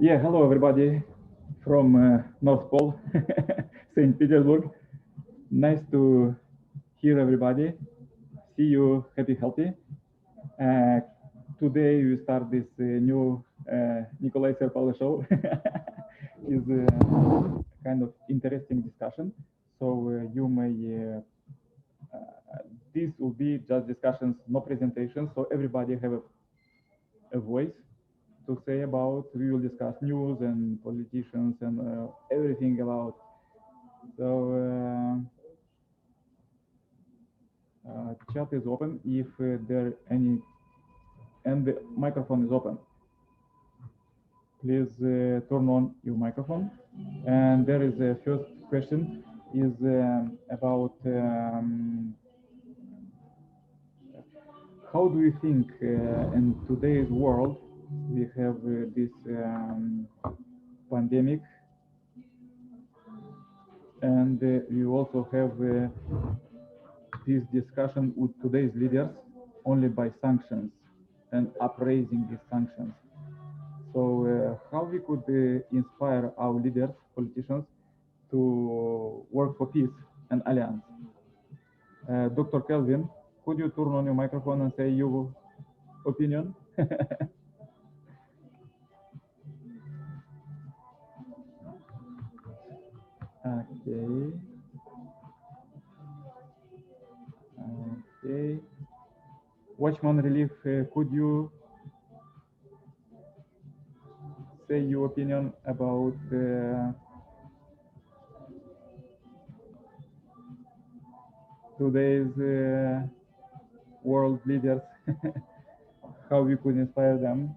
Yeah, hello everybody from North Pole, St. Petersburg. Nice to hear everybody. See you happy, healthy. Uh, Today we start this new Nicolae Cirpala show. Is kind of interesting discussion. So you may this will be just discussions, no presentations. So everybody have a voice to say about. We will discuss news and politicians and everything about. So chat is open if there any, and the microphone is open. Please turn on your microphone. And there is a first question is about how do you think in today's world we have this pandemic, and we also have this discussion with today's leaders only by sanctions and upraising these sanctions. So how we could inspire our leaders, politicians, to work for peace and alliance? Dr. Kelvin, could you turn on your microphone and say your opinion? Okay. Okay. Watchman Relief, could you say your opinion about today's world leaders, how we could inspire them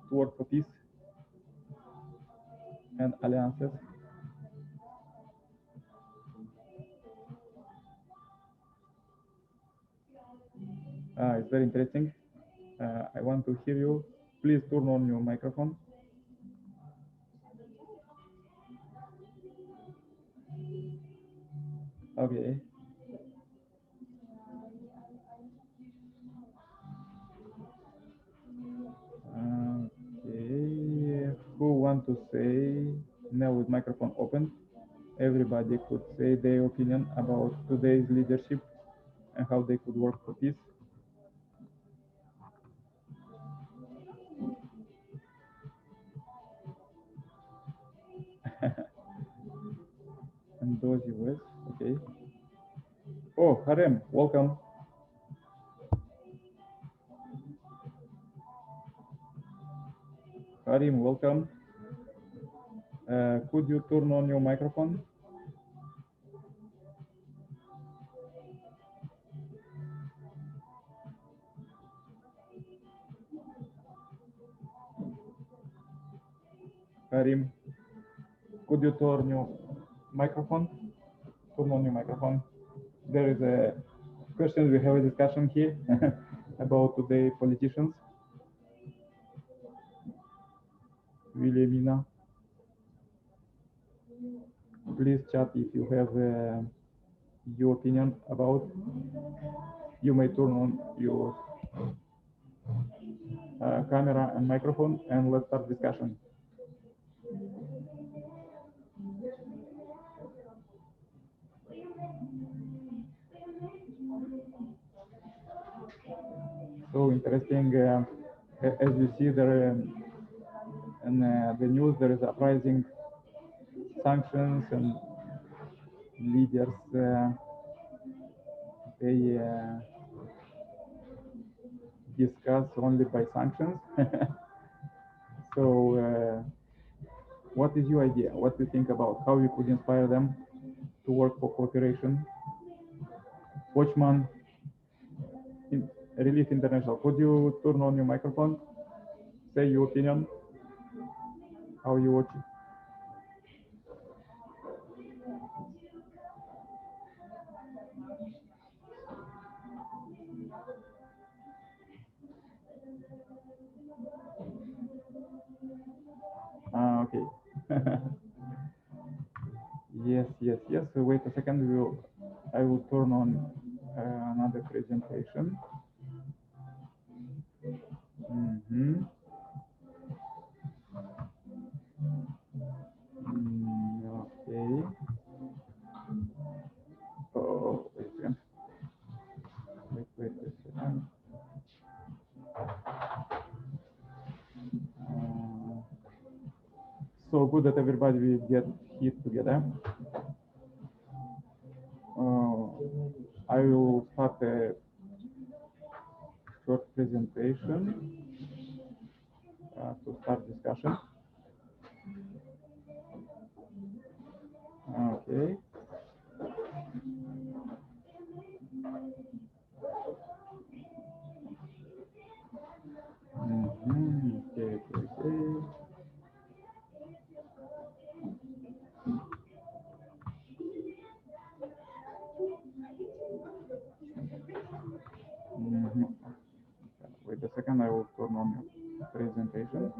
to work for peace and alliances? It's very interesting. I want to hear you. Please turn on your microphone. Okay. Okay. Who want to say now with microphone open? Everybody could say their opinion about today's leadership and how they could work for peace. And those US, okay. Oh, Harem, welcome. Harim, welcome. Could you turn on your microphone? Karim, could you turn your microphone? Turn on your microphone. There is a question. We have a discussion here about today politicians. Wilhelmina, please chat if you have your opinion about. You may turn on your camera and microphone, and let's start discussion. So interesting. As you see there in the news, there is uprising sanctions and leaders. They discuss only by sanctions. So, what is your idea? What do you think about how you could inspire them to work for cooperation? Watchman Relief International, could you turn on your microphone? Say your opinion. How you watch it? Okay. Yes, yes, yes. So wait a second. I will turn on another presentation. So good that everybody will get hit together. I will start a short presentation to start discussion. Okay. Okay. Wait a second, I will turn on your presentation.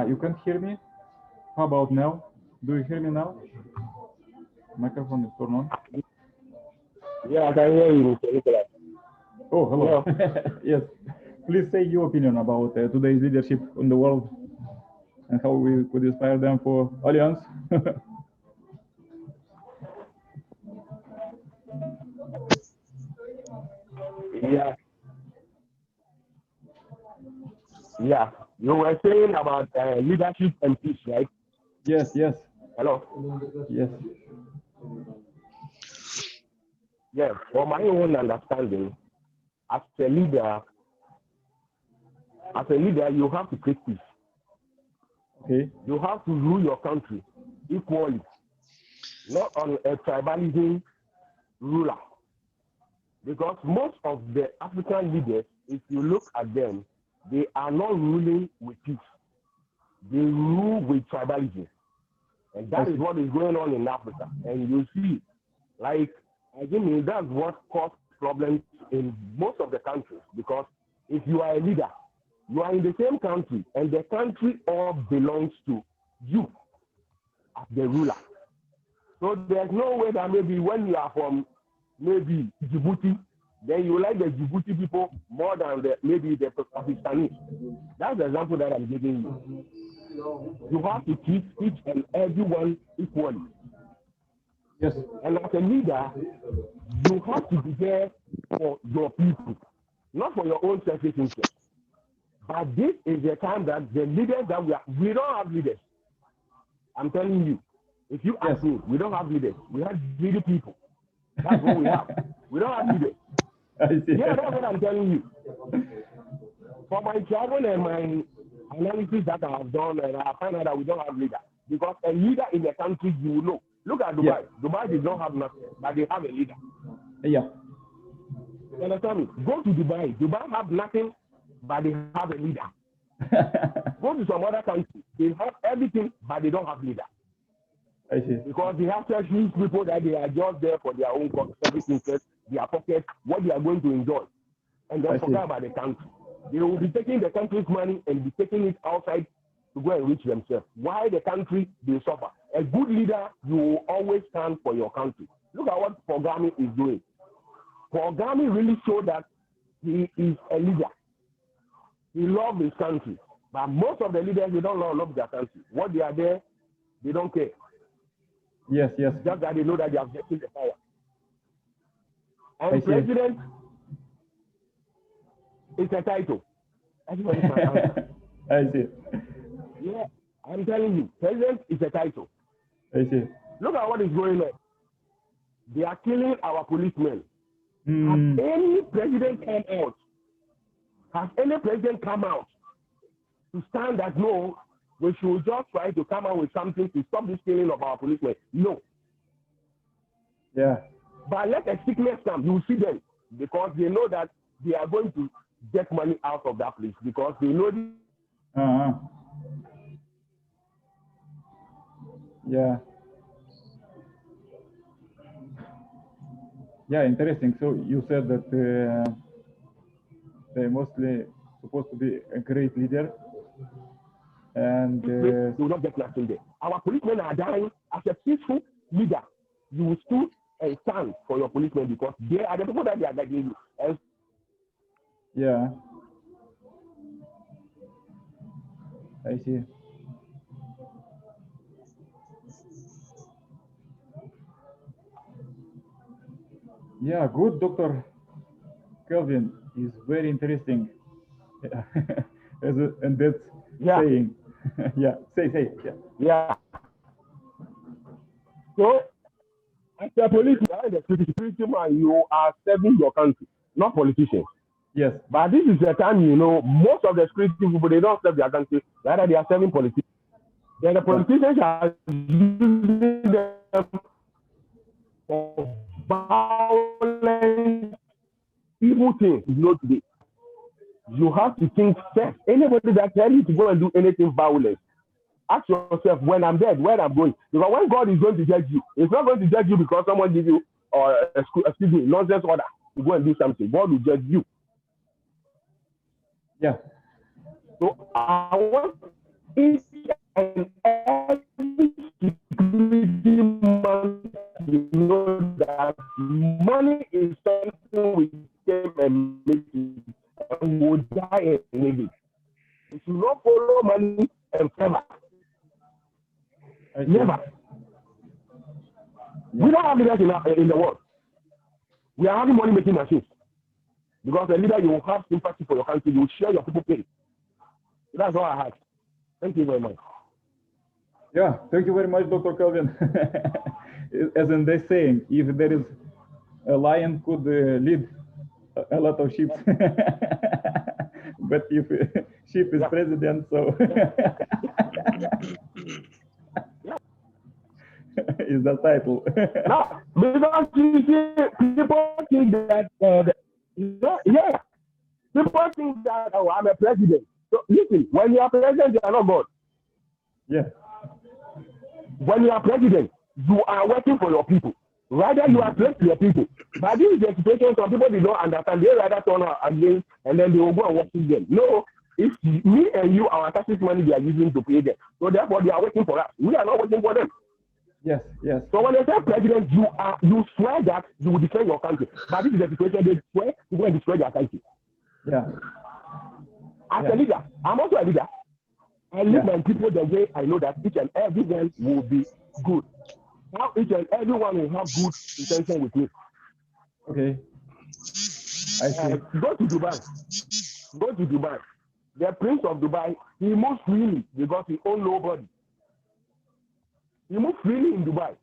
You can't hear me? How about now? Do you hear me now? Microphone is turned on. Yeah, I can hear you, Mr. Nicolae. Oh, hello. Yes. Please say your opinion about today's leadership in the world and how we could inspire them for Alliance. Yeah. Yeah. You were saying about leadership and peace, right? Yes. Hello? Yes. Yes. For my own understanding, as a leader, you have to create peace. Okay. You have to rule your country equally, not on a tribalism ruler. Because most of the African leaders, if you look at them, they are not ruling with peace. They rule with tribalism. And that is what is going on in Africa. And you see, like, I think that's what caused problems in most of the countries. Because if you are a leader, you are in the same country, and the country all belongs to you as the ruler. So there's no way that maybe when you are from maybe Djibouti, then you like the Djibouti people more than maybe the Pakistanis. That's the example that I'm giving you. You have to treat each and everyone equally. Yes. And as a leader, you have to be there for your people, not for your own selfish interest. But this is the time that the leaders that we don't have leaders. I'm telling you, if you ask me, we don't have leaders. We have greedy people. That's what we have. We don't have leaders. Yeah, that's what I'm telling you. For my travel and my analysis that I have done, and I find out that we don't have leaders. Because a leader in a country, you will know. Look at Dubai. Yeah. Dubai does not have nothing, but they have a leader. Yeah. You understand me? Go to Dubai. Dubai have nothing, but they have a leader. Go to some other country. They have everything, but they don't have leader. I see. Because they have selfish people that they are just there for their own selfish interest, their pocket, what they are going to enjoy. And then forget about the country. They will be taking the country's money and be taking it outside to go and reach themselves. Why the country, they suffer. A good leader, you will always stand for your country. Look at what Pogami is doing. Pogami really showed that he is a leader. He loves his country. But most of the leaders, they don't love their country. What they are there, they don't care. Yes. Just that they know that they have taken the power. And president is a title. Everybody can answer. I see. Yeah, I'm telling you, president is a title. I see. Look at what is going on. They are killing our policemen. Has any president come out? Has any president come out to stand that no, we should just try to come out with something to stop this killing of our policemen? No. Yeah. But let a sickness come, you see them, because they know that they are going to get money out of that place, because they know Yeah. Yeah, interesting. So you said that they're mostly supposed to be a great leader, and you will not get nothing there. Our policemen are dying. As a peaceful leader, you will stood and stand for your policemen, because they are the people that they are guiding you. And yeah, I see. Yeah, good, Dr. Kelvin is very interesting. And that's Yeah, saying, yeah, say, yeah. yeah. So, as a policeman, the security man, you are serving your country, not politicians. Yes, But this is the time, most of the security people, they don't serve their country, rather they are serving politicians. Then the yeah, politicians are using them for violent, evil things, today. You have to think first. Anybody that tells you to go and do anything violent, ask yourself, when I'm dead, where I'm going. Because when God is going to judge you, it's not going to judge you because someone gives you excuse me, nonsense order to go and do something. God will judge you. yeah, So I want each and every security man to know that money is something we came and make it, and will die and live it. We should not follow money and forever. I see. Never. We don't have leaders in the world. We are having money making machines. Because a leader, you will have sympathy for your country, you will share your people pain. That's all I have. Thank you very much. Yeah, thank you very much, Dr. Kelvin. As in they saying, if there is a lion could lead a lot of sheep, but if sheep is president, so is the title. Now, because you see, people think that, yeah, people think that, oh, I'm a president. So listen, when you are president, you are not God. Yeah. When you are president, you are working for your people. Rather, you are playing to your people. But this is the situation some people they don't understand. They rather turn out against and then they will go and work with them. No, it's me and you, our taxes money they are using to pay them. So therefore, they are working for us. We are not working for them. Yes, yes. So when they say president, you swear that you will defend your country. But this is the situation, they swear to go and destroy their country. Yeah. As a leader, I'm also a leader. I lead my people the way I know that each and every one will be good. Now each and everyone will have good intention with me. Okay. I see. Go to Dubai. Go to Dubai. The prince of Dubai, he moves freely because he owns nobody. He moves freely in Dubai.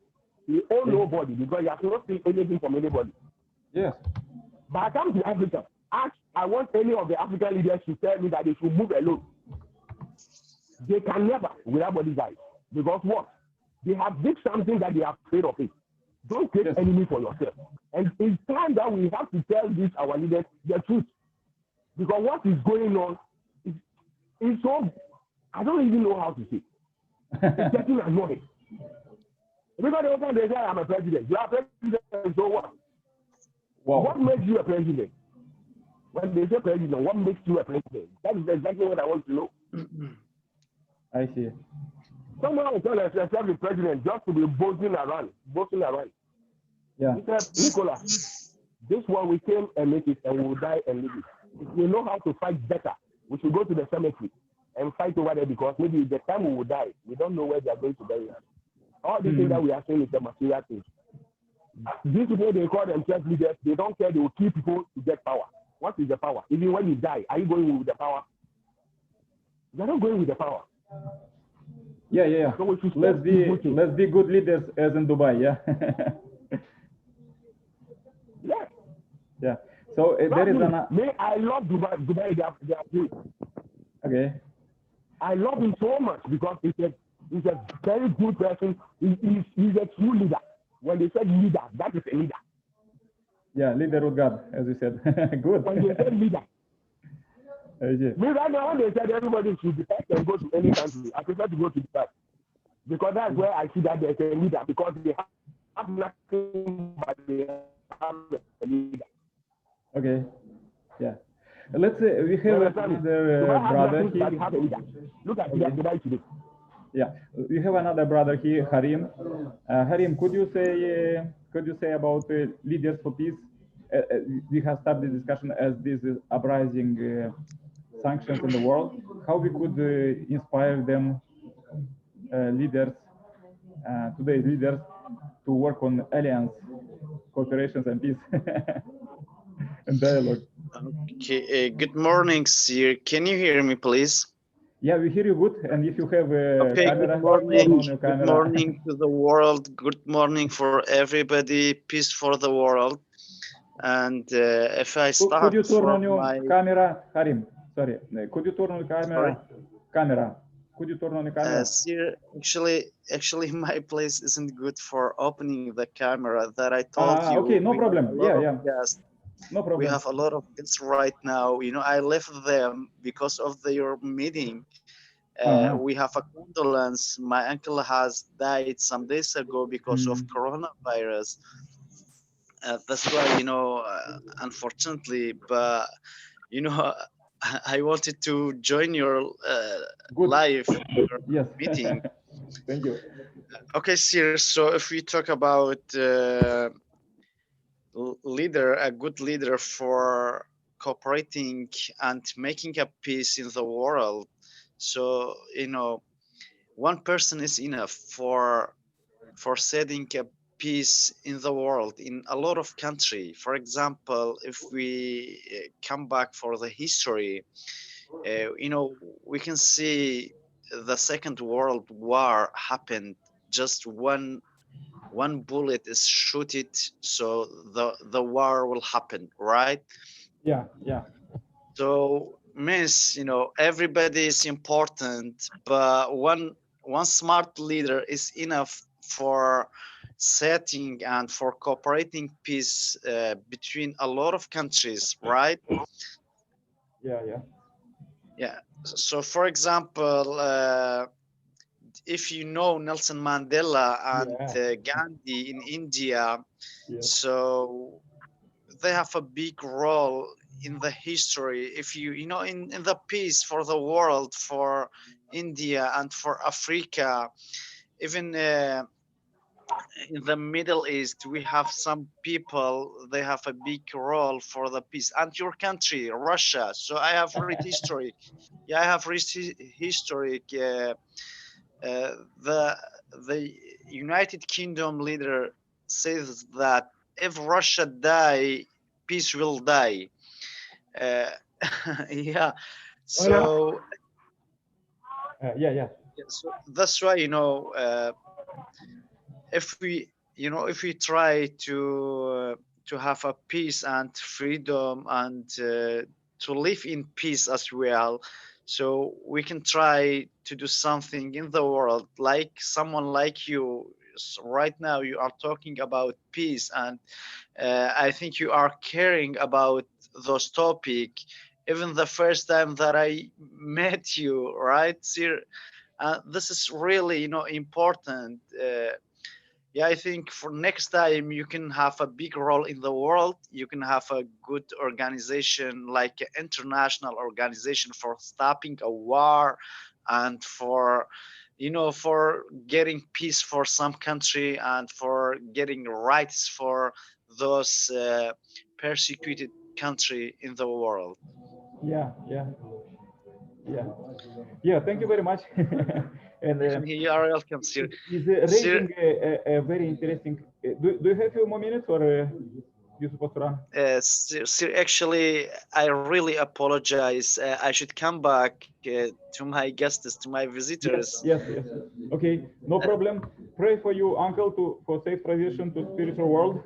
He owns nobody because he has not seen anything from anybody. Yes. But I come to Africa. I want any of the African leaders to tell me that they should move alone. They can never without bodyguards. Because what? They have did something that they are afraid of it. Don't take enemy for yourself. And it's time that we have to tell this our leaders the truth. Because what is going on is so, I don't even know how to say. It's getting annoying. Because they say I'm a president. You are president, so what? Wow. What makes you a president? When they say president, what makes you a president? That is exactly what I want to know. I see. Someone will tell themselves the president just to be boasting around. Yeah. He said, Nicolae, this one we came and make it and we will die and live it. If we know how to fight better, we should go to the cemetery and fight over there because maybe the time we will die, we don't know where they are going to bury us. All the things that we are saying is the material things. These people, they call themselves leaders, they don't care, they will kill people to get power. What is the power? Even when you die, are you going with the power? You're not going with the power. Yeah. So we should let's be good leaders as in Dubai, yeah. Yeah. Yeah. So there is I love Dubai. Dubai, they are good. Okay. I love him so much because he's a very good person. He's a true leader. When they said leader, that is a leader. Yeah, leader with God, as you said. Good. When they said leader. Me right now, when they said everybody should decide and go to any country, I prefer to go to Dubai. Because that's where I see that there's a leader. Because they have nothing but they have a leader. Okay. Yeah. Let's say we have another brother here. Look at Dubai today. Yeah, we have another brother here, Harim. Harim, could you say about leaders for peace? We have started the discussion as this is uprising sanctions in the world. How we could inspire them, today's leaders, to work on alliance cooperations and peace and dialogue. Okay, good morning, sir. Can you hear me, please? Yeah, we hear you good. And if you have a Okay, camera, turn on your good camera. morning to the world. Good morning for everybody. Peace for the world. And if I Could you start turn on from your my camera, Karim? Sorry, could you turn on your sorry, camera? Camera. Could you turn on your camera? sir, actually, my place isn't good for opening the camera. That I told Okay, you, no we have problem. a lot Yeah, of yeah, guests. no We problem. have a lot of guests right now. I left them because of their meeting. We have a condolence. My uncle has died some days ago because of coronavirus. That's why, unfortunately, but you know, I wanted to join your Good. live your Yes. meeting. Thank you. Okay, sir. So if we talk about a good leader for cooperating and making a peace in the world. So one person is enough for setting a peace in the world in a lot of country. For example, if we come back for the history, we can see the Second World War happened. Just one bullet is shooted, so the war will happen, right? Yeah, yeah, So means everybody is important, but one smart leader is enough for setting and for cooperating peace between a lot of countries, right? yeah, yeah. Yeah. So for example, if you know Nelson Mandela and Yeah, Gandhi in India, yes. so they have a big role in the history. If in the peace for the world, for India and for Africa, even in the Middle East, we have some people, they have a big role for the peace. And your country, Russia. So I have read history. Yeah, I have read history. The United Kingdom leader says that if Russia die, peace will die. Uh, yeah, Oh, yeah. so, Yeah, yeah. yeah, so that's why if we try to have a peace and freedom and to live in peace as well, so we can try to do something in the world, like someone like you. Right now you are talking about peace, and I think you are caring about those topic even the first time that I met you, right, sir? This is really important. Yeah, I think for next time you can have a big role in the world. You can have a good organization, like an international organization for stopping a war and for getting peace for some country and for getting rights for those persecuted country in the world. Yeah, yeah, yeah. Yeah, thank you very much. And You are welcome, sir. is Sir, raising a very interesting. Do you have a few more minutes or you supposed to run? sir, actually, I really apologize. I should come back to my guests, to my Yes, visitors. yes, yes. Okay, no problem. Pray for you, uncle, for safe transition to spiritual world.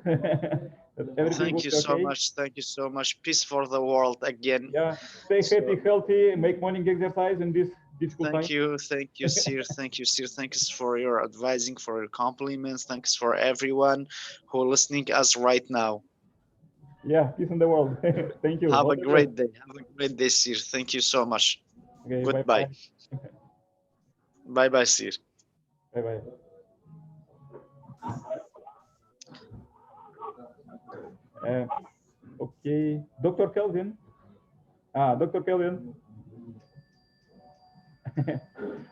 That everything will Thank you be so okay. much. Thank you so much. Peace for the world again. Yeah, stay happy, So, healthy, make morning exercise in this difficult time. thank you, sir. Thank you, sir. Thanks for your advising, for your compliments. Thanks for everyone who listening us right now. Yeah, peace in the world. Thank you. Have All a the best. great day. Have a great day, sir. Thank you so much. Okay, bye Goodbye. bye. Bye bye, sir. Bye bye. Uh, okay, Dr. Kelvin. Dr. Kelvin.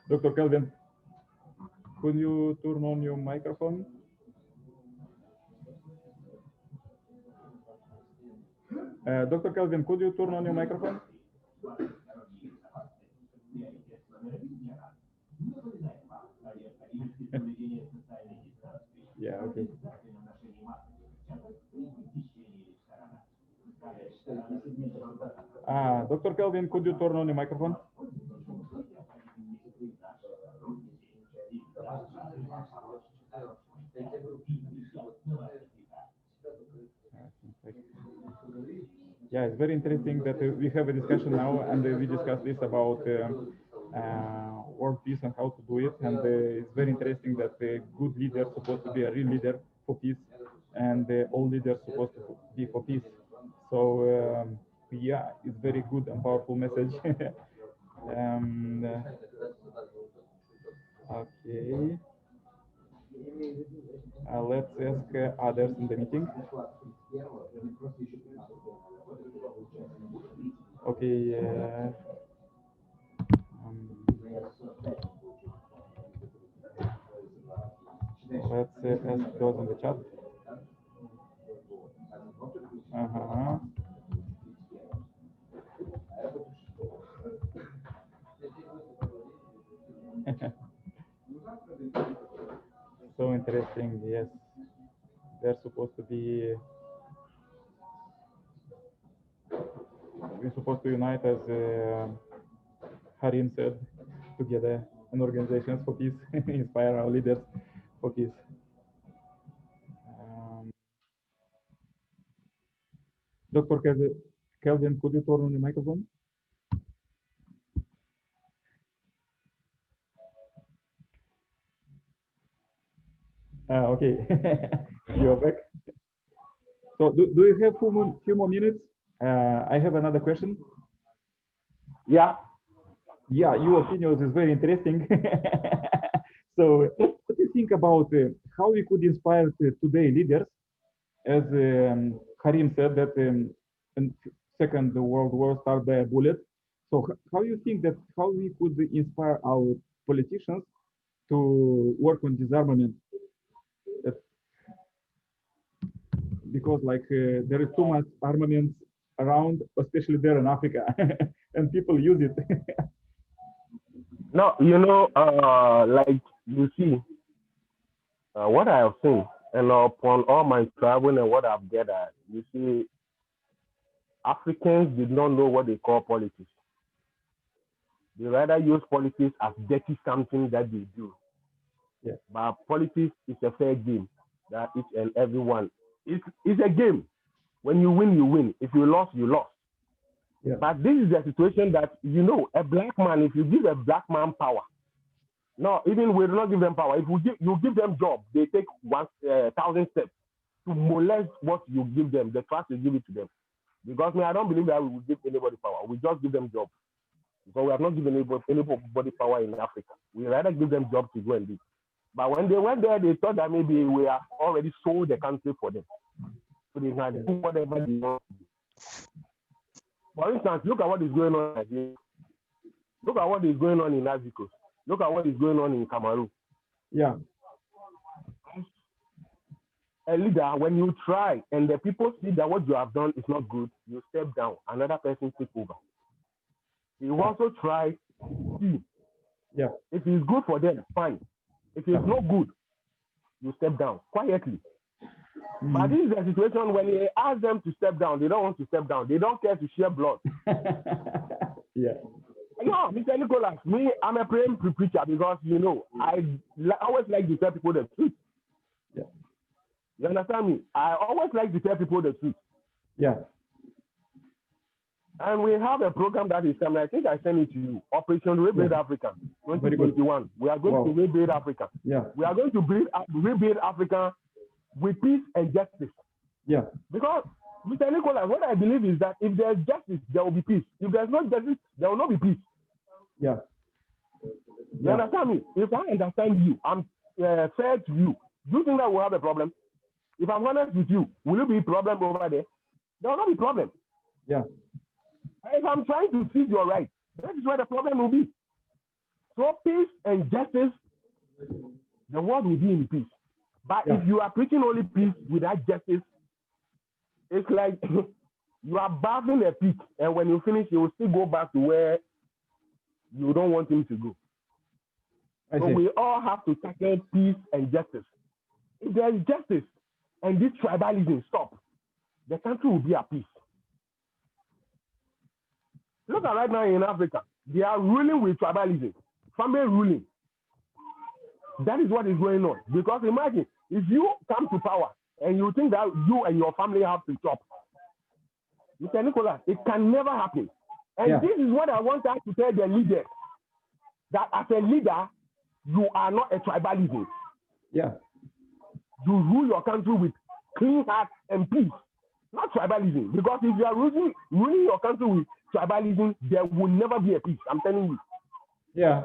Dr. Kelvin, could you turn on your microphone? Dr. Kelvin, could you turn on your microphone? Yeah, okay. Dr. Kelvin, could you turn on your microphone? Yeah, it's very interesting that we have a discussion now, and we discuss this about world peace and how to do it. And it's very interesting that a good leader is supposed to be a real leader for peace, and all leaders supposed to be for peace. So yeah, it's very good and powerful message. Okay. Let's ask others in the meeting. Okay. Let's ask those in the chat. Uh-huh. So interesting. Yes, they're supposed to be. We're supposed to unite, as Harim said, together in organizations for peace, inspire our leaders for peace. Dr. Kelvin, could you turn on the microphone? Okay, you're back. So do you have few more minutes? I have another question. Yeah. Yeah, your opinion is very interesting. So what do you think about how we could inspire today leaders? As Karim said, that in Second World War started by a bullet. So how you think that how we could inspire our politicians to work on disarmament? Because like there is too much armaments around, especially there in Africa, and people use it. No, like you see, what I have seen, and upon all my traveling and what I've gathered, you see, Africans did not know what they call politics. They rather use politics as dirty something that they do. Yeah. But politics is a fair game that each and every one. It's a game. When you win, you win. If you lost, you lost. Yeah. But this is the situation that, a black man, if you give a black man power, no, even we do not give them power. If you give them job, they take 1,000 steps to molest what you give them, the trust you give it to them. Because I don't believe that we will give anybody power. We just give them jobs. Because we have not given anybody power in Africa. We rather give them jobs to go and do. But when they went there, they thought that maybe we have already sold the country for them. So they can do whatever they want to do. For instance, look at what is going on in Nigeria. Look at what is going on in Africa. Look at what is going on in Cameroon. Yeah. A leader, when you try and the people see that what you have done is not good, you step down. Another person takes over. You also try to see. Yeah. If it's good for them, fine. If it's not good, you step down quietly. Mm-hmm. But this is a situation when you ask them to step down, they don't want to step down. They don't care to share blood. Yeah. No, Mr. Nicolae, me, I'm a praying preacher because, I always like to tell people the truth. Yeah. You understand me? I always like to tell people the truth. Yeah. And we have a program that is coming. I think I sent it to you. Operation Rebuild Africa 2021. We are going to rebuild Africa. Yeah. We are going to rebuild Africa with peace and justice. Yeah. Because, Mr. Nicolae, what I believe is that if there's justice, there will be peace. If there's no justice, there will not be peace. Yeah. You understand me? If I understand you, I'm fair to you. Do you think that we'll have a problem? If I'm honest with you, will it be a problem over there? There will not be a problem. Yeah. If I'm trying to seize your right, that is where the problem will be. So peace and justice, the world will be in peace. But if you are preaching only peace without justice, it's like you are bathing a pig, and when you finish, you will still go back to where you don't want him to go. So we all have to tackle peace and justice. If there is justice and this tribalism stop, the country will be at peace. Look at right now in Africa, they are ruling with tribalism, family ruling. That is what is going on. Because imagine if you come to power and you think that you and your family have to chop, Mr. Nicolae, it can never happen. And this is what I want us to tell the leaders, that as a leader, you are not a tribalism. Yeah. You rule your country with clean heart and peace, not tribalism. Because if you are ruling your country with tribalism, there will never be a peace. I'm telling you. Yeah.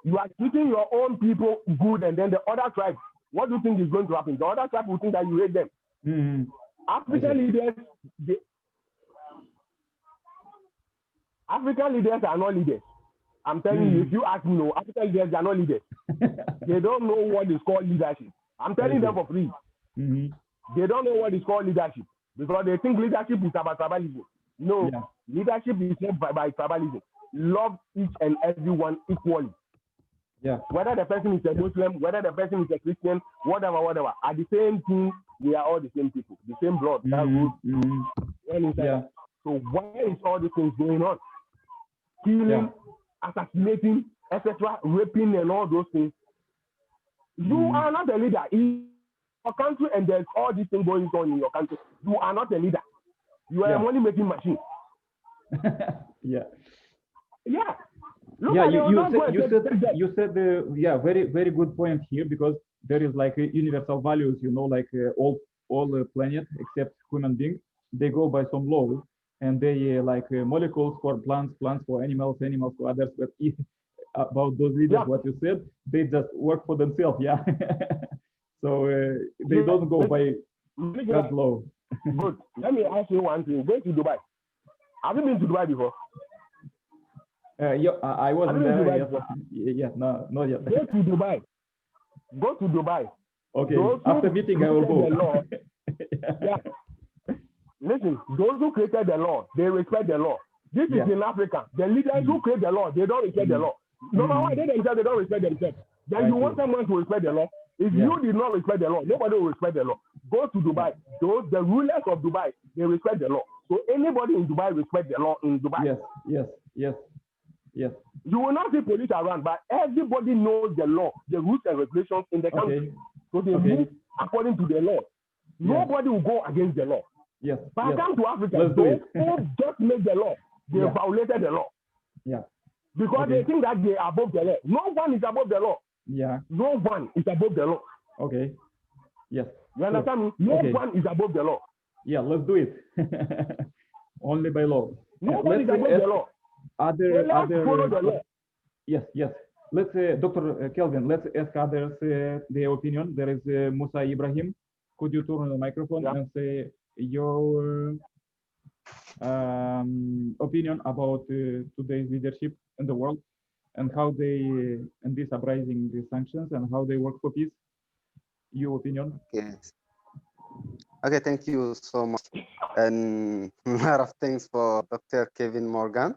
You are treating your own people good, and then the other tribe, what do you think is going to happen? The other tribe will think that you hate them. Mm-hmm. African leaders are not leaders. I'm telling you, if you ask me, no, African leaders are not leaders. They don't know what is called leadership. I'm telling them for free. Mm-hmm. They don't know what is called leadership because they think leadership is about tribalism. No, leadership is not by tribalism. Love each and everyone equally. Yeah. Whether the person is a Muslim, whether the person is a Christian, whatever. At the same time, we are all the same people, the same blood. So why is all these things going on? Killing, assassinating, etc., raping, and all those things. You are not a leader in your country, and there's all these things going on in your country. You are not a leader. You are a money-making machine. Yeah. Look you said very very good point here, because there is like universal values, like all the planet except human beings, they go by some law, and they molecules for plants for animals for others. But about those leaders, what you said, they just work for themselves. So they don't go by that law. Good. Let me ask you one thing. Go to Dubai. Have you been to Dubai before? I wasn't there. Yes. No, not yet. Go to Dubai. Okay. After meeting, I will go. Listen, those who created the law, they respect the law. This is in Africa. The leaders who create the law, they don't respect the law. Number one, they themselves, they don't respect themselves. Then you want someone to respect the law. If you did not respect the law, nobody will respect the law. Go to Dubai. The rulers of Dubai, they respect the law. So anybody in Dubai respect the law in Dubai. Yes. You will not see police around, but everybody knows the law, the rules and regulations in the country. So they move according to the law. Nobody will go against the law. Yes. But come to Africa, those who just made the law, they violated the law. Yeah. Because they think that they are above the law. No one is above the law. Yeah. No one is above the law. Okay. Yes. You understand me? No one is above the law. Yeah, let's do it. Only by law. Nobody is above the law. Other follow the law. Yes. Let's Dr. Kelvin, let's ask others their opinion. There is Musa Ibrahim. Could you turn on the microphone and say your opinion about today's leadership in the world, and how they and this uprising, the sanctions, and how they work for peace? Your opinion? Yes. Okay, thank you so much. And a lot of things for Dr. Kevin Morgan.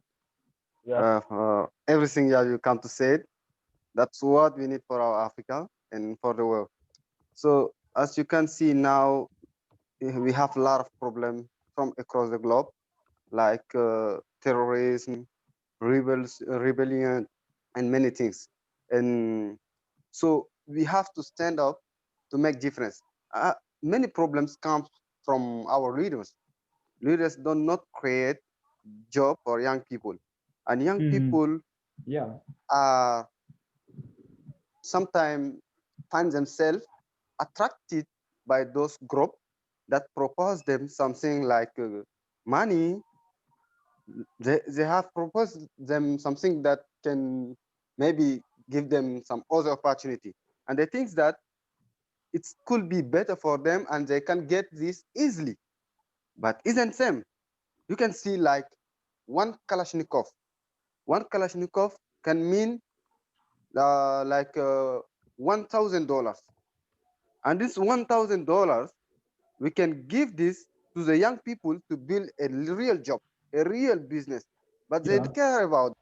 Everything that you come to say, that's what we need for our Africa and for the world. So as you can see now, we have a lot of problems from across the globe, like terrorism, rebellion, and many things. And so we have to stand up to make difference. Many problems come from our leaders. Leaders do not create job for young people, and young people are sometimes find themselves attracted by those groups that propose them something like money. They have proposed them something that can maybe give them some other opportunity, and they think that it could be better for them and they can get this easily, but isn't same. You can see like one Kalashnikov can mean like $1,000, and this $1,000 we can give this to the young people to build a real job, a real business, but they don't care about it.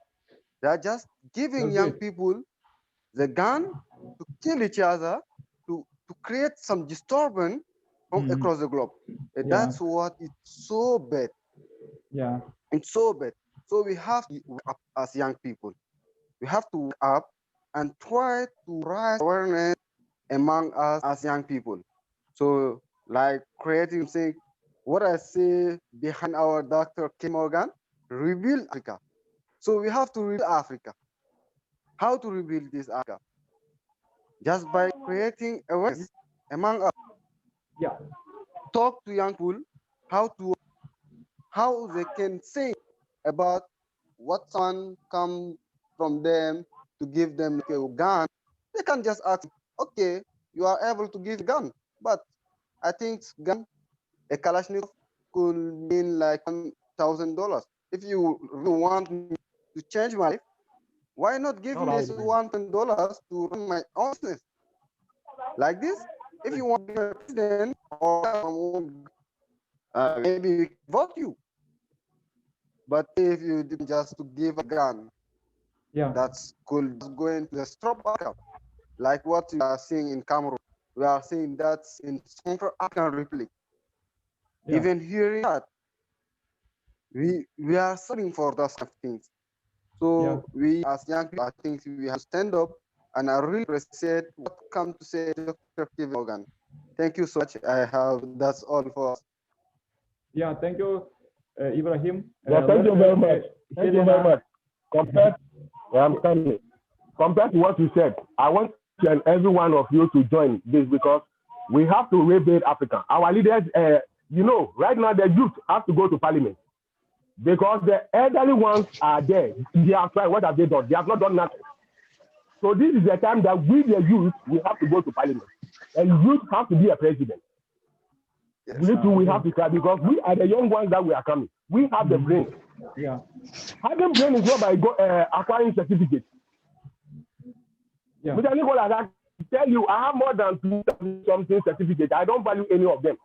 They are just giving young people the gun to kill each other, to create some disturbance from across the globe. And that's what it's so bad. Yeah. It's so bad. So we have to wake up as young people. We have to wake up and try to raise awareness among us as young people. So, like creating something, what I say behind our Dr. Kim Morgan, rebuild Africa. So we have to rebuild Africa. How to rebuild this Africa? Just by creating awareness among us. Yeah. Talk to young people how they can say about what someone come from them to give them like a gun. They can just ask, okay, you are able to give a gun, but I think gun, a Kalashnikov could mean like $1,000. If you really want me to change my life, why not give me this $1,000 to run my own business? Like this, if you want to be a president or maybe we can vote you. But if you didn't just to give a gun, Yeah. that's could going to stop backup, like what we are seeing in Cameroon. We are seeing that in Central African Republic. Yeah. Even hearing that, we are suffering for those kind of things. So Yeah. we as young people, I think we have to stand up, and I really appreciate what come to say Dr. Kevin Morgan. Thank you so much. That's all for us. Yeah. Thank you, Ibrahim. Yeah, thank you very much. Thank you very Helena. much. Compared, yeah, I'm coming. Compared to what you said, I want every one of you to join this because we have to rebuild Africa. Our leaders, right now the youth have to go to parliament because the elderly ones are there. They have tried. What have they done? They have not done nothing. So this is the time that we, the youth, we have to go to parliament. And youth have to be a president. Yes. We have to try because we are the young ones that we are coming. We have the brain. Yeah. Having brain is not by acquiring certificates. Yeah. Mr. Nicolae, I can tell you, I have more than 2,000 something certificates. I don't value any of them,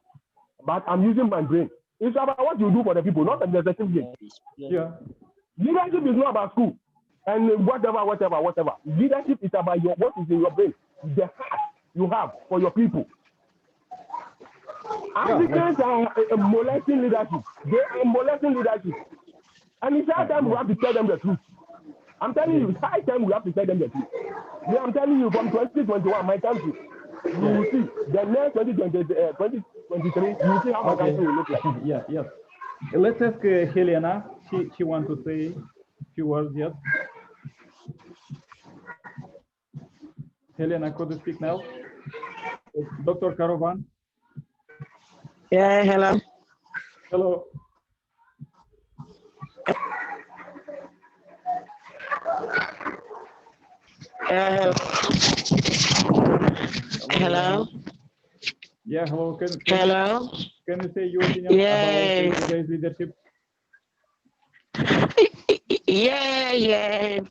but I'm using my brain. It's about what you do for the people, not the certificate. Yeah. Leadership is not about school and whatever. Leadership is about what is in your brain, the heart you have for your people. Africans are molesting leadership. They are molesting leadership. And it's high time we have to tell them the truth. I'm telling you, it's high time we have to tell them the truth. Yeah, I'm telling you, from 2021, my country, you will see. The next 2023, you will see how my country will look like. Yeah, yes. Let's ask Helena. She wants to say a few words, yes. Helena, could you speak now? Dr. Caravan. Yeah, hello. Hello. Hello. Hello. Yeah, hello. Hello. Can you say your opinion about today's leadership? Yeah.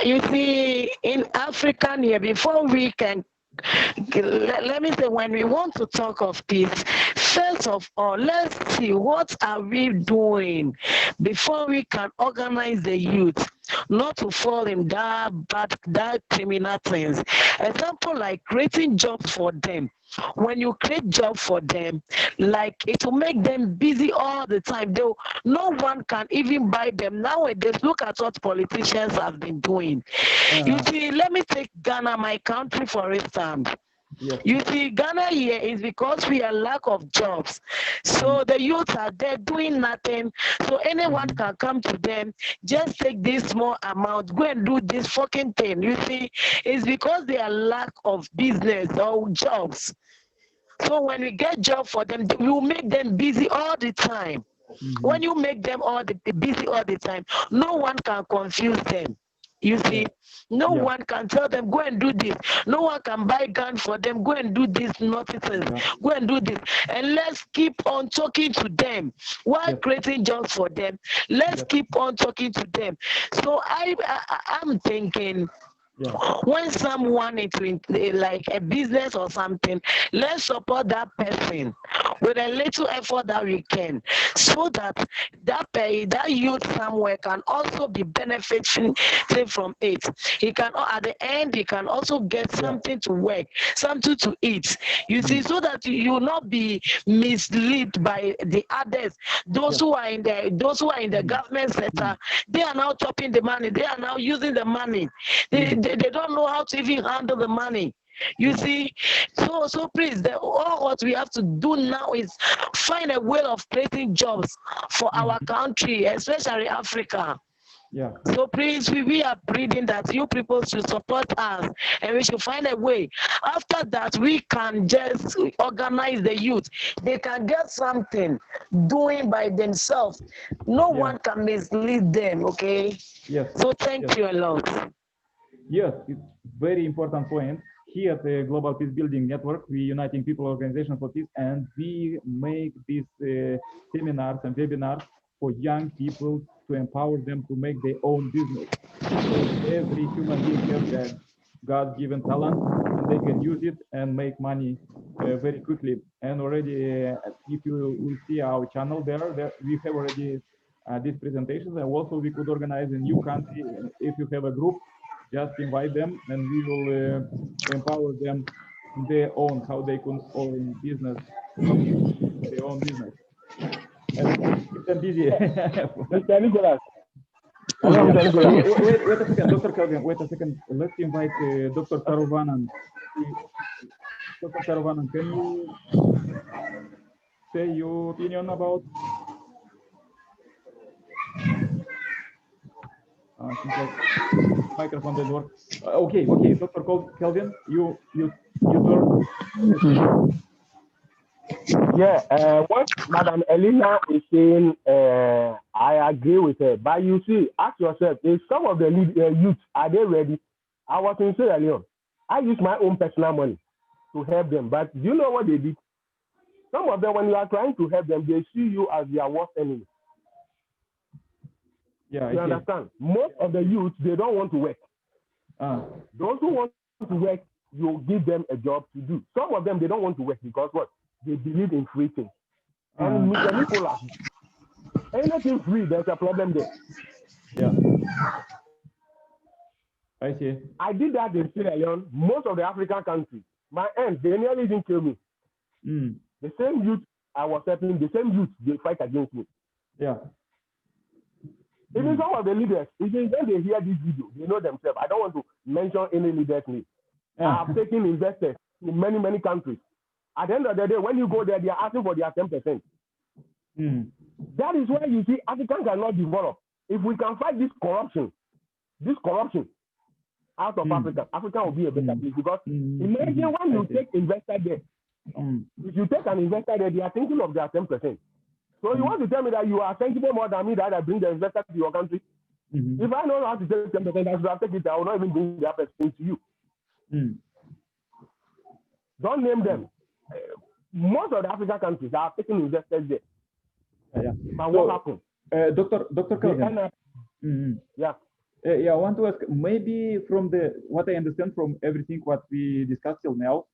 You see, in African here, before we can, let me say, when we want to talk of peace, first of all, let's see what are we doing before we can organize the youth not to fall in that criminal things. Example like creating jobs for them. When you create jobs for them, like it will make them busy all the time. No one can even buy them. Nowadays, look at what politicians have been doing. You see, let me take Ghana, my country, for instance. Yes. You see, Ghana here is because we are lack of jobs. So the youth are there doing nothing. So anyone can come to them, just take this small amount, go and do this fucking thing. You see, it's because they are lack of business or jobs. So when we get job for them, we will make them busy all the time. When you make them busy all the time, no one can confuse them. You see, no one can tell them, go and do this. No one can buy gun for them, go and do this nonsense. Go and do this. And let's keep on talking to them while creating jobs for them. Let's keep on talking to them. So I'm thinking, Yeah. When someone is in like a business or something, let's support that person with a little effort that we can, so that that youth somewhere can also be benefiting from it. He can at the end he can also get something to work, something to eat. You see, so that you will not be misled by the others. Those who are in the government sector, they are now chopping the money. They are now using the money. They don't know how to even handle the money. You see, so please, all what we have to do now is find a way of creating jobs for our country, especially Africa. Yeah. So please, we are pleading that you people should support us, and we should find a way. After that, we can just organize the youth. They can get something doing by themselves. No one can mislead them, okay? Yes. So thank you a lot. Yes, it's very important point. Here at the Global Peace Building Network, we uniting people organization for peace, and we make these seminars and webinars for young people to empower them to make their own business. Because every human being has a God-given talent, and they can use it and make money very quickly. And already, if you will see our channel there we have already these presentations, and also we could organize a new country. If you have a group, just invite them, and we will empower them in their own, how they can own business, their own business, and keep them busy. Mr. Nicholas. Wait a second, Dr. Calvin, wait a second. Let's invite Dr. Saravanan. Dr. Saravanan, can you say your opinion about? I think like microphone didn't work. Okay, Dr. Calvin, you turn. Yeah, what Madam Elena is saying, I agree with her. But you see, ask yourself, if some of the youth, are they ready? I was in Sierra Leone. I use my own personal money to help them. But do you know what they did? Some of them, when you are trying to help them, they see you as their worst enemy. Yeah, you understand? Most of the youth, they don't want to work. Those who want to work, you give them a job to do. Some of them, they don't want to work because what? They believe in free things. And Mr. Nicolae, anything free, there's a problem there. Yeah. I see. I did that in Sierra Leone, most of the African countries. My end, they nearly didn't kill me. The same youth I was helping, the same youth, they fight against me. Yeah. Even some of the leaders, even when they hear this video, they know themselves. I don't want to mention any leaders' name. I have taken investors in many, many countries. At the end of the day, when you go there, they are asking for their 10%. That is why you see Africans cannot develop. If we can fight this corruption out of Africa, Africa will be a better place. Because imagine when you take investor there, if you take an investor there, they are thinking of their 10%. So you want to tell me that you are sensible more than me that I bring the investor to your country? If I know how to take 10%, I should take it. I will not even bring the person to you. Don't name them. Most of the African countries are taking investors there. But what happened? Dr. Calvin. I want to ask, maybe from what I understand from everything what we discussed till now,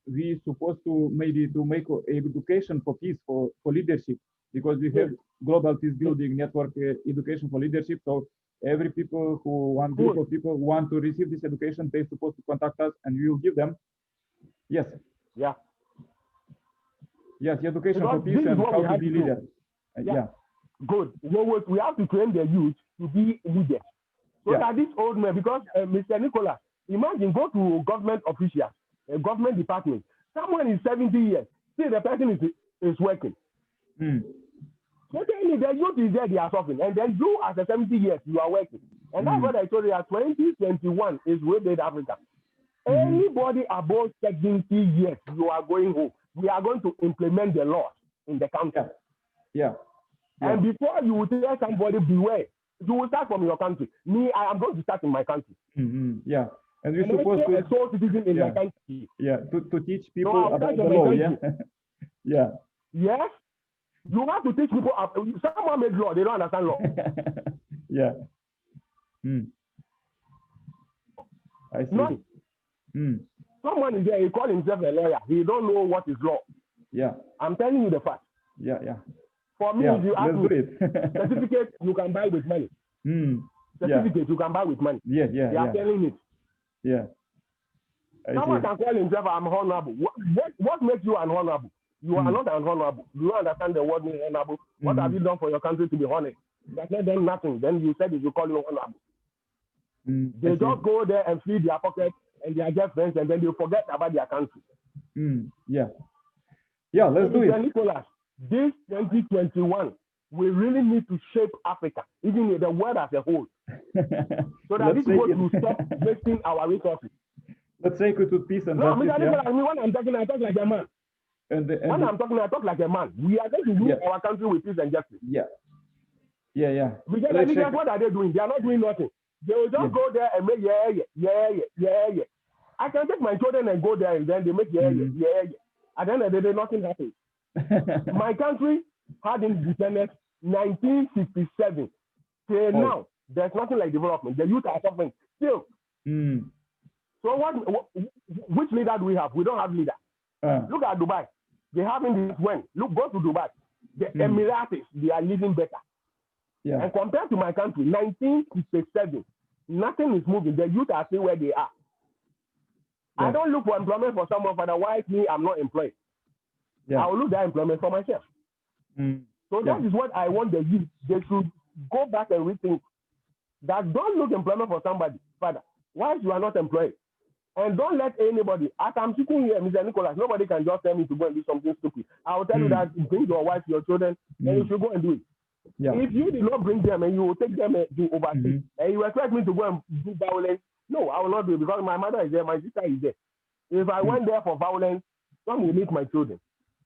we supposed to maybe to make education for peace, for leadership, because we have Global Peace Building Network education for leadership. So every people who group of people want to receive this education, they're supposed to contact us, and we will give them. Yes. Yeah. Yes, education for peace and how to be leader. Good. We have to train the youth to be leaders. So that this old man, because Mr. Nicolae, imagine go to government officials, a government department. Someone is 70 years, still the person is working. So tell me, the youth is there, they are suffering. And then you, as a 70 years, you are working. And that's what I told you, that 2021 is way dead Africa. Anybody above 70 years, you are going home. We are going to implement the laws in the country. And before you will tell somebody, beware, you will start from your country. Me, I am going to start in my country. And we're supposed to a sole citizen in my country. To teach people about the law. Yes, you have to teach people. Someone made law, they don't understand law. I see. None. Someone is there, he calls himself a lawyer. He don't know what is law. Yeah. I'm telling you the fact. Yeah. For me, Yeah. if you ask Let's me, do it. certificate you can buy with money. Certificate you can buy with money. Yeah. They are selling it. Yeah. Someone can call himself I'm honorable. What makes you unhonorable? You are not unhonorable. Do you understand the word honorable? What have you done for your country to be honest? That's not done nothing. Then you said it, you call you honorable. They just go there and feed their pocket and their girlfriends, and then they forget about their country. Yeah. Yeah, let's do it. Nicholas, this 2021, we really need to shape Africa, even the world as a whole, so that this world will stop wasting our resources. Let's take it to peace and no, justice. Mr. Nicholas, when I'm talking, I talk like a man. When I'm talking, I talk like a man. We are going to rule our country with peace and justice. Yeah. Because the leaders, what are they doing? They are not doing nothing. They will just go there and make yeah. I can take my children and go there and then they make yeah. At the end of the day, nothing happens. My country had independence 1967. Till now, there's nothing like development. The youth are suffering still. So which leader do we have? We don't have leader. Look at Dubai. They haven't this when. Look, go to Dubai. The Emiratis, they are living better. Yeah. And compared to my country, 1967, nothing is moving. The youth are still where they are. Yeah. I don't look for employment for someone, otherwise me, I'm not employed. Yeah. I will look that employment for myself. So that is what I want the youth. They should go back and rethink that. Don't look employment for somebody, father. Why you are not employed? And don't let anybody, as I'm sitting here, Mr. Nicholas, nobody can just tell me to go and do something stupid. I will tell you that bring your wife, your children, and you should go and do it. Yeah. If you did not bring them and you will take them to overseas, and you expect me to go and do violence, no, I will not do it because my mother is there, my sister is there. If I went there for violence, some will meet my children.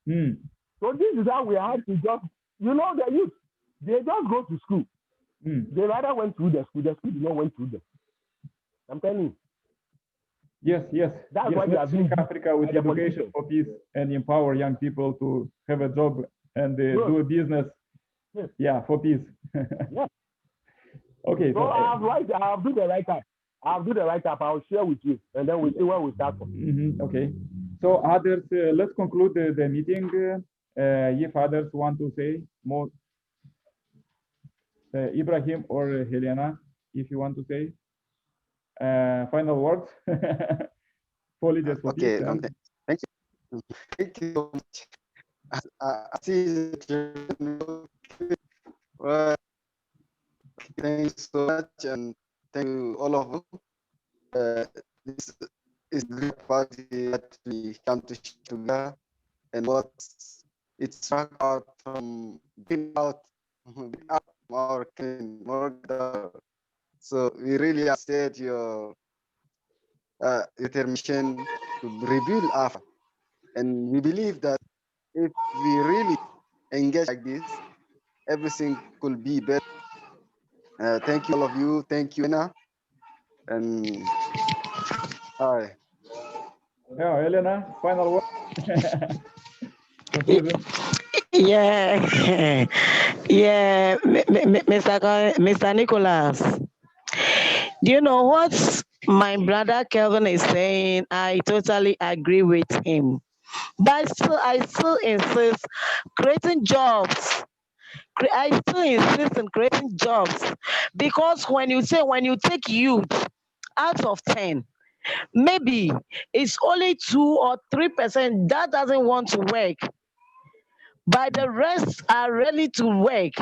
So this is how we have to just, the youth, they just go to school. They rather went through the school did not went through them. I'm telling you. Yes. That's why we are doing Africa with education for peace and empower young people to have a job and do a business. Yes. Yeah, for peace. Yeah. Okay. So I'll do the write-up. I'll share with you, and then we'll see where we start from. Okay. So others, let's conclude the meeting. If others want to say more, Ibrahim or Helena, if you want to say final words. Okay. Thank you. Thank you so much. I see well, thank you so much, and thank you all of you. This is the great party that we come to share together, and what it struck out from being out more clean, more better. So we really appreciate your determination to rebuild Africa, and we believe that if we really engage like this, everything could be better. Thank you, all of you. Thank you, Anna. And hi. Yeah, Elena, final word. Yeah, Mr. Nicholas. Do you know what my brother Kelvin is saying? I totally agree with him. But I still insist creating jobs. I still insist in creating jobs because when you take youth out of 10, maybe it's only 2 or 3% that doesn't want to work, but the rest are ready to work.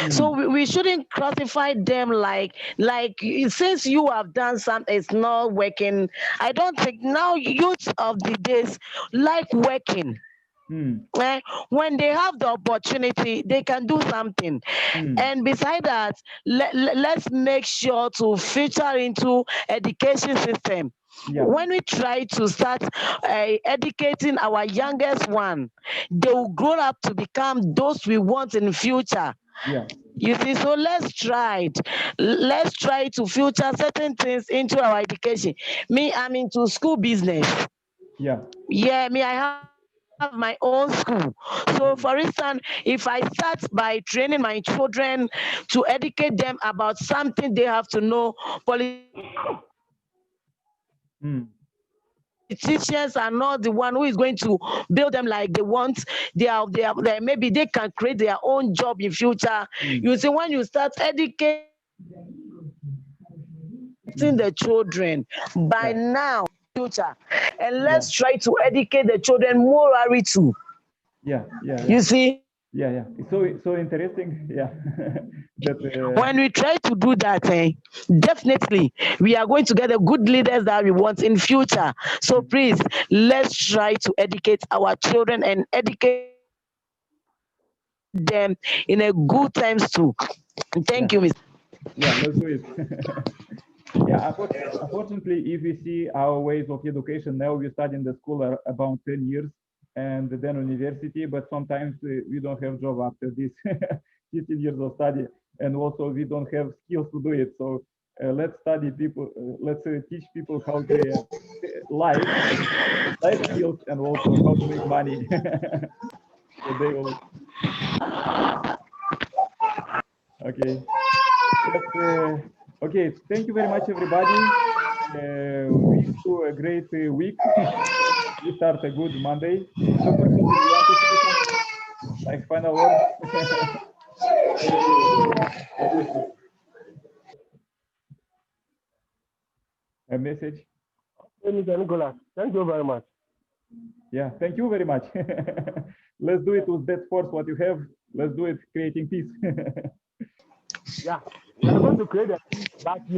So we shouldn't classify them like since you have done something, it's not working. I don't think now youth of the days like working. When they have the opportunity, they can do something. And beside that, let's make sure to filter into education system. Yeah. When we try to start educating our youngest one, they will grow up to become those we want in the future. Yeah. You see, so let's try to filter certain things into our education. Me, I'm into school business. Yeah. Yeah, me, I have my own school. So for instance, if I start by training my children to educate them about something they have to know, political The teachers are not the one who is going to build them like they want. They maybe they can create their own job in future. You see, when you start educating the children by now, future, and let's try to educate the children morally too. You see, It's so interesting. That when we try to do that, definitely we are going to get the good leaders that we want in future. So please, let's try to educate our children and educate them in a good times too. Thank you, Mr. Let's do it. Unfortunately, if we see our ways of education now, we study in the school are about 10 years and then university, but sometimes we don't have job after this 15 years of study, and also we don't have skills to do it. So let's study people, let's teach people how to life skills, and also how to make money. So they will. Okay. Okay, thank you very much, everybody. Wish you a great week. We start a good Monday. Dr. Khalid, you want to say something? Like final word? A message? Mr. Nicolae, thank you very much. Yeah, thank you very much. Let's do it with that force what you have. Let's do it creating peace. Yeah, we are going to create a peace, but we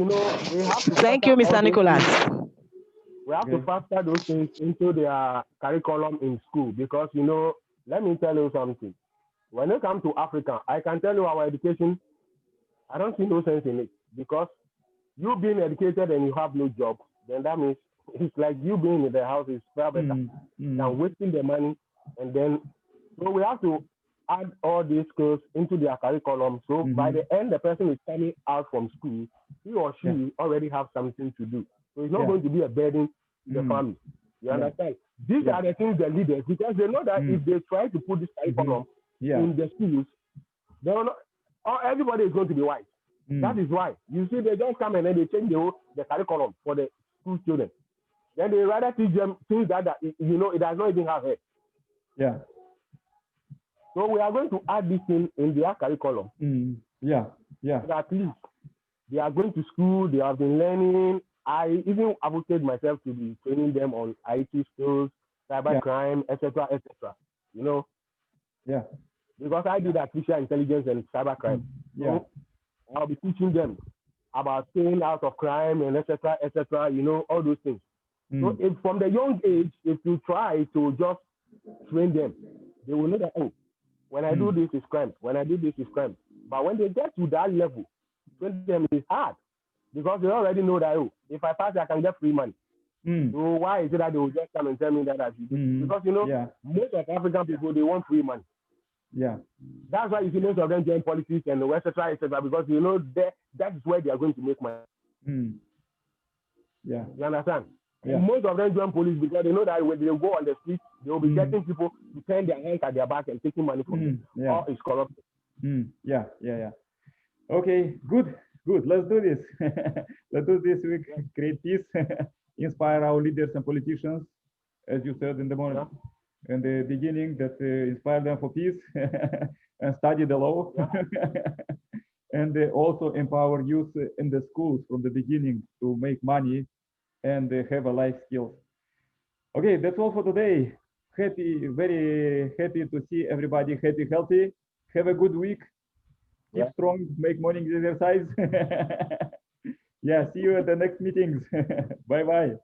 have to. Thank you, Mr. Nicholas. We have to factor those things into their curriculum in school because let me tell you something. When it comes to Africa, I can tell you our education, I don't see no sense in it because you being educated and you have no job, then that means it's like you being in the house is far better than wasting the money. And then, so we have to add all these skills into their curriculum. So by the end, the person is coming out from school, he or she already have something to do. So it's not going to be a burden to the family. You understand? These are the things the leaders, because they know that if they try to put this curriculum in the schools, they will not, everybody is going to be white. That is why you see they don't come and then they change the curriculum for the school children. Then they rather teach them things that it does not even have head. Yeah. So we are going to add this thing in their curriculum. So at least they are going to school, they have been learning. I even advocate myself to be training them on IT skills, cyber crime, etc., etc. Because I did artificial intelligence and cyber crime. So I'll be teaching them about staying out of crime and etc., etc., all those things. So if from the young age, if you try to just train them, they will know that, when I do this is crime, when I do this is crime. But when they get to that level, train them is hard because they already know that, if I pass, I can get free money. So why is it that they will just come and tell me that I should do? Because, most of African people, they want free money. That's why you see most of them join politics and etc., etc., because that is where they are going to make money. You understand? Most of them join police because they know that when they go on the street, they will be getting people to turn their hands at their back and taking money from them. Or it's corrupt. Okay, good. Let's do this. Let's do this week. Create peace, inspire our leaders and politicians, as you said in the morning. In the beginning, that inspire them for peace and study the law. And also empower youth in the schools from the beginning to make money and have a life skills. Okay, that's all for today. Very happy to see everybody happy, healthy. Have a good week. Keep strong, make morning exercise. See you at the next meetings. Bye-bye.